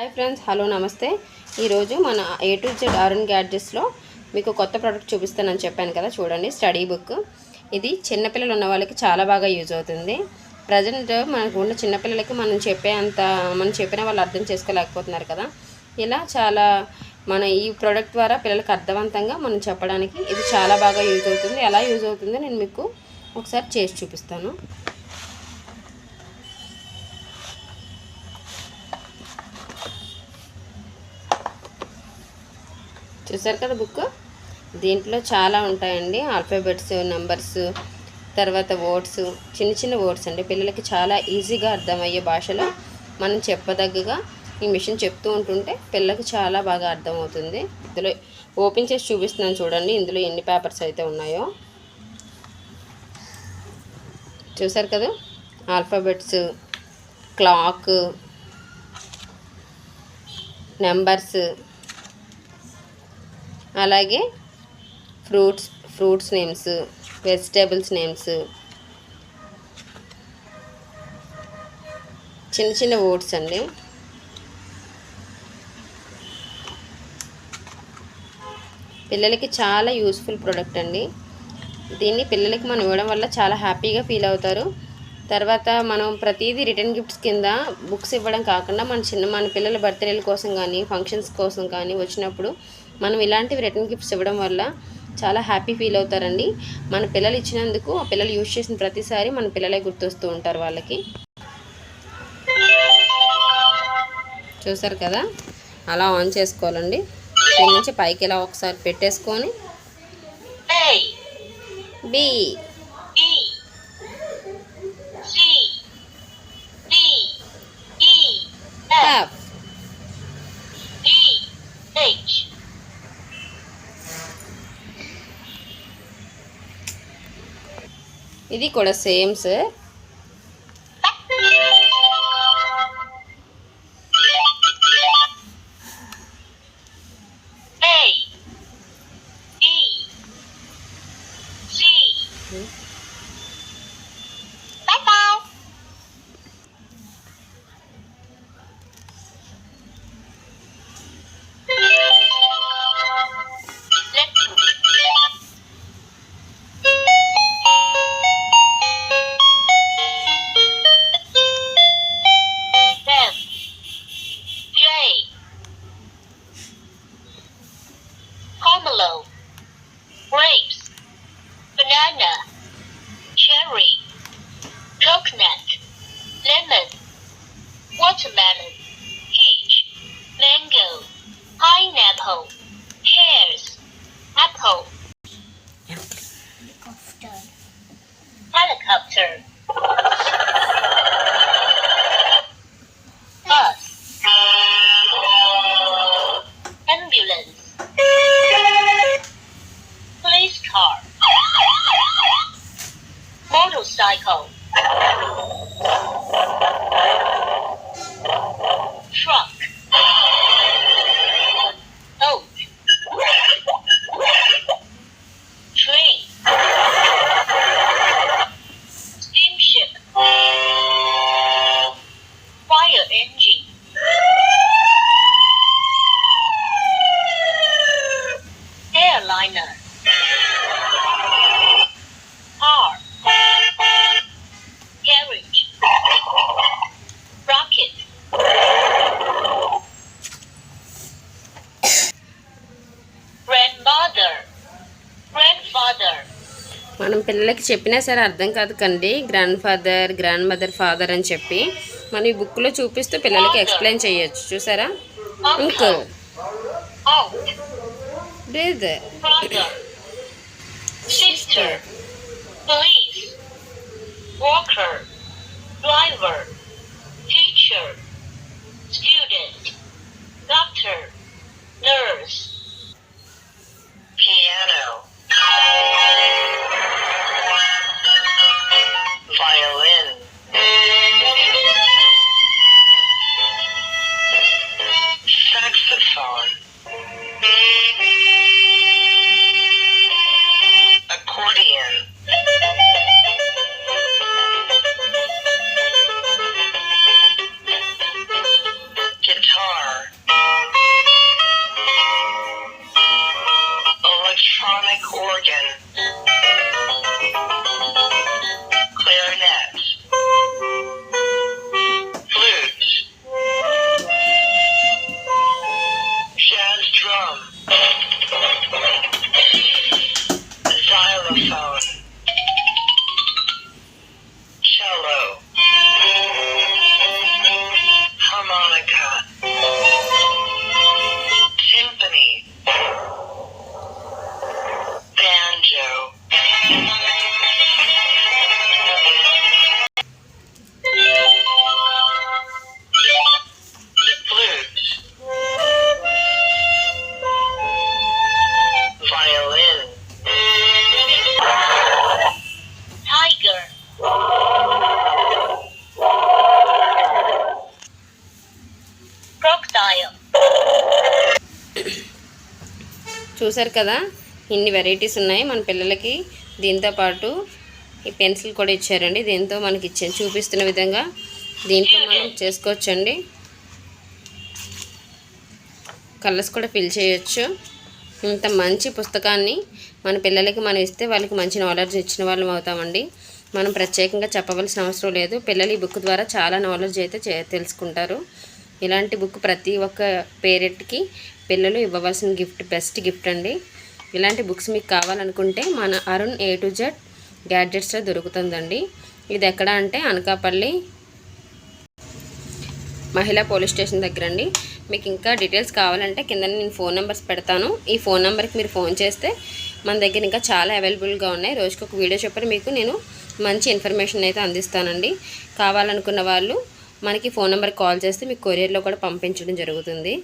Hi friends, hello నమస్తే. ఈరోజు మన A to Z ఆర్ఎన్ గ్యాడ్జెట్స్లో మీకు కొత్త ప్రోడక్ట్ చూపిస్తానని చెప్పాను కదా, చూడండి. Study book. ఇది చిన్నపిల్లలు ఉన్న వాళ్ళకి చాలా బాగా యూజ్ అవుతుంది. ప్రజెంట్ మనకు ఉన్న చిన్నపిల్లలకి మనం చెప్పిన వాళ్ళు అర్థం చేసుకోలేకపోతున్నారు కదా. ఇలా చాలా ఈ ప్రోడక్ట్ ద్వారా పిల్లలకు అర్థవంతంగా మనం చెప్పడానికి ఇది చాలా బాగా యూజ్ అవుతుంది. ఎలా యూజ్ అవుతుందో నేను మీకు ఒకసారి చేసి చూపిస్తాను. చూసారు కదా బుక్. దీంట్లో చాలా ఉంటాయండి. ఆల్ఫాబెట్స్, నెంబర్స్, తర్వాత వర్డ్స్, చిన్న చిన్న వర్డ్స్ అండి. పిల్లలకి చాలా ఈజీగా అర్థమయ్యే భాషలో మనం చెప్పదగ్గగా ఈ మిషన్ చెప్తూ ఉంటుంటే పిల్లలకి చాలా బాగా అర్థమవుతుంది. ఇందులో ఓపెన్ చేసి చూపిస్తున్నాను చూడండి. ఇందులో ఎన్ని పేపర్స్ అయితే ఉన్నాయో చూసారు కదా. ఆల్ఫాబెట్స్, క్లాక్, నెంబర్స్, అలాగే ఫ్రూట్స్ నేమ్స్, వెజిటేబుల్స్ నేమ్స్, చిన్న చిన్న వర్డ్స్ అండి. పిల్లలకి చాలా యూస్ఫుల్ ప్రోడక్ట్ అండి. దీన్ని పిల్లలకి మనం ఇవ్వడం వల్ల చాలా హ్యాపీగా ఫీల్ అవుతారు. తర్వాత మనం ప్రతిదీ రిటర్న్ గిఫ్ట్స్ కింద బుక్స్ ఇవ్వడం కాకుండా మన పిల్లల బర్త్డేల కోసం కానీ ఫంక్షన్స్ కోసం కానీ వచ్చినప్పుడు మనం ఇలాంటివి రిటర్న్ గిఫ్ట్స్ ఇవ్వడం వల్ల చాలా హ్యాపీ ఫీల్ అవుతారండి. మన పిల్లలు ఇచ్చినందుకు ఆ పిల్లలు యూజ్ చేసిన ప్రతిసారి మన పిల్లలే గుర్తొస్తూ ఉంటారు వాళ్ళకి. చూసారు కదా, అలా ఆన్ చేసుకోవాలండి. దీని నుంచి పైకి ఇలా ఒకసారి పెట్టేసుకొని బి F ఇది కూడా same sir. Pomelo, grapes, banana, cherry, coconut, lemon, watermelon, peach, mango, pineapple, pears, apple, helicopter, bus, ambulance, police car, motorcycle, truck, boat, train, steamship, fire engine, airliner, car, carriage, rocket, grandmother, grandfather, మనం పిల్లలకి చెప్పినా సరే అర్థం కాదు కండి. Grand father, grand mother, father అని చెప్పి మనం ఈ బుక్లో చూపిస్తూ పిల్లలకి ఎక్స్ప్లెయిన్ చేయొచ్చు. చూసారా. Uncle, aunt, brother, brother, sister, police, worker, driver, teacher, student, doctor, nurse, piano, violin, saxophone, accordion, చూసారు కదా, ఇన్ని వెరైటీస్ ఉన్నాయి మన పిల్లలకి. దీంతో పాటు ఈ పెన్సిల్ కూడా ఇచ్చారండి. దీంతో మనకి చూపిస్తున్న విధంగా దీంట్లో మనం చేసుకోవచ్చండి. కలర్స్ కూడా ఫిల్ చేయొచ్చు. ఇంత మంచి పుస్తకాన్ని మన పిల్లలకి మనం ఇస్తే వాళ్ళకి మంచి నాలెడ్జ్ ఇచ్చిన వాళ్ళం అవుతామండి. మనం ప్రత్యేకంగా చెప్పవలసిన అవసరం లేదు. పిల్లలు ఈ బుక్ ద్వారా చాలా నాలెడ్జ్ అయితే తెలుసుకుంటారు. ఇలాంటి బుక్ ప్రతి ఒక్క పేరెంట్కి పిల్లలు ఇవ్వవలసిన గిఫ్ట్, బెస్ట్ గిఫ్ట్ అండి. ఇలాంటి బుక్స్ మీకు కావాలనుకుంటే మన అరుణ్ A to Z గ్యాడ్జెట్స్లో దొరుకుతుందండి. ఇది ఎక్కడ అంటే అనకాపల్లి మహిళా పోలీస్ స్టేషన్ దగ్గర అండి. మీకు ఇంకా డీటెయిల్స్ కావాలంటే కింద నేను ఫోన్ నెంబర్స్ పెడతాను. ఈ ఫోన్ నెంబర్కి మీరు ఫోన్ చేస్తే మన దగ్గర ఇంకా చాలా అవైలబుల్గా ఉన్నాయి. రోజుకి ఒక వీడియో చెప్పని మీకు నేను మంచి ఇన్ఫర్మేషన్ అయితే అందిస్తానండి. కావాలనుకున్న వాళ్ళు మనకి ఫోన్ నెంబర్కి కాల్ చేస్తే మీకు కొరియర్లో కూడా పంపించడం జరుగుతుంది.